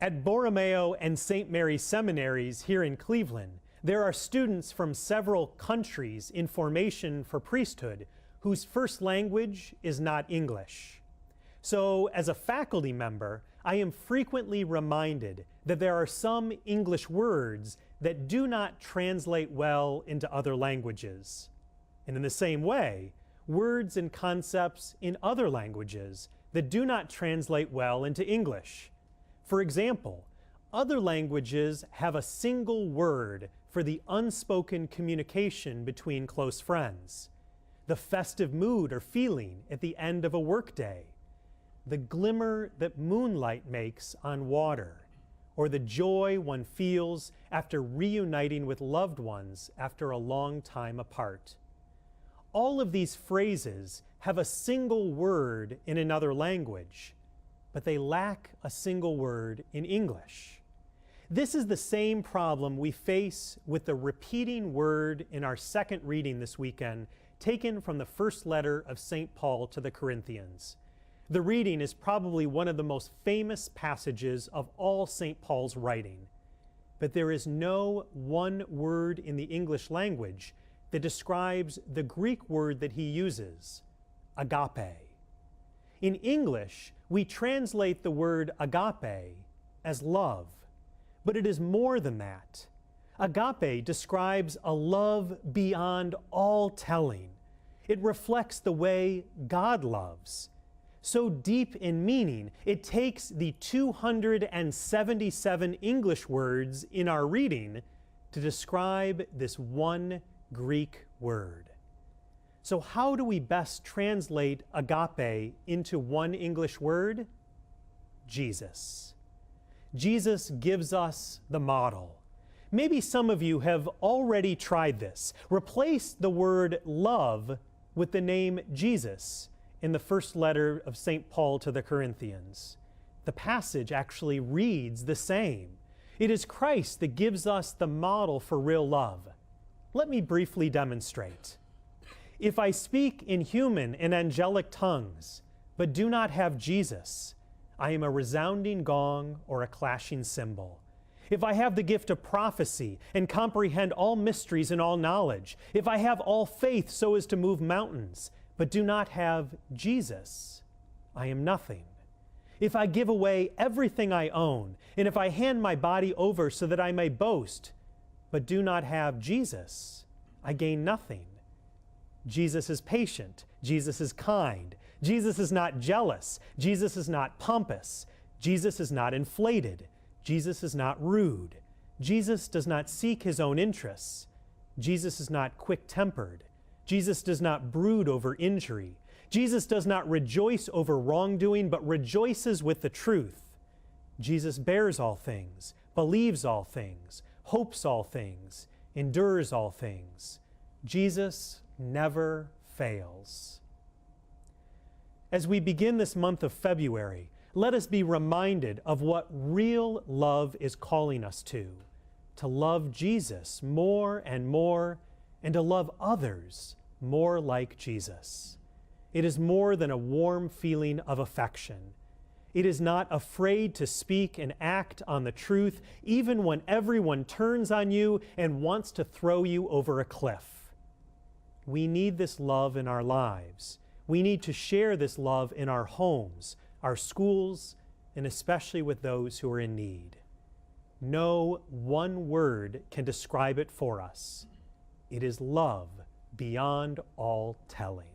At Borromeo and St. Mary's seminaries here in Cleveland, there are students from several countries in formation for priesthood whose first language is not English. So, as a faculty member, I am frequently reminded that there are some English words that do not translate well into other languages. And in the same way, words and concepts in other languages that do not translate well into English. For example, other languages have a single word for the unspoken communication between close friends, the festive mood or feeling at the end of a workday, the glimmer that moonlight makes on water, or the joy one feels after reuniting with loved ones after a long time apart. All of these phrases have a single word in another language, but they lack a single word in English. This is the same problem we face with the repeating word in our second reading this weekend, taken from the first letter of St. Paul to the Corinthians. The reading is probably one of the most famous passages of all St. Paul's writing, but there is no one word in the English language that describes the Greek word that he uses, agape. In English, we translate the word agape as love, but it is more than that. Agape describes a love beyond all telling. It reflects the way God loves. So deep in meaning, it takes the 277 English words in our reading to describe this one Greek word. So how do we best translate agape into one English word? Jesus. Jesus gives us the model. Maybe some of you have already tried this. Replace the word love with the name Jesus in the first letter of St. Paul to the Corinthians. The passage actually reads the same. It is Christ that gives us the model for real love. Let me briefly demonstrate. If I speak in human and angelic tongues, but do not have Jesus, I am a resounding gong or a clashing cymbal. If I have the gift of prophecy and comprehend all mysteries and all knowledge, if I have all faith so as to move mountains, but do not have Jesus, I am nothing. If I give away everything I own, and if I hand my body over so that I may boast, but do not have Jesus, I gain nothing. Jesus is patient. Jesus is kind. Jesus is not jealous. Jesus is not pompous. Jesus is not inflated. Jesus is not rude. Jesus does not seek his own interests. Jesus is not quick-tempered. Jesus does not brood over injury. Jesus does not rejoice over wrongdoing, but rejoices with the truth. Jesus bears all things, believes all things, hopes all things, endures all things. Jesus never fails. As we begin this month of February, let us be reminded of what real love is calling us to love Jesus more and more, and to love others more like Jesus. It is more than a warm feeling of affection. It is not afraid to speak and act on the truth, even when everyone turns on you and wants to throw you over a cliff. We need this love in our lives. We need to share this love in our homes, our schools, and especially with those who are in need. No one word can describe it for us. It is love beyond all telling.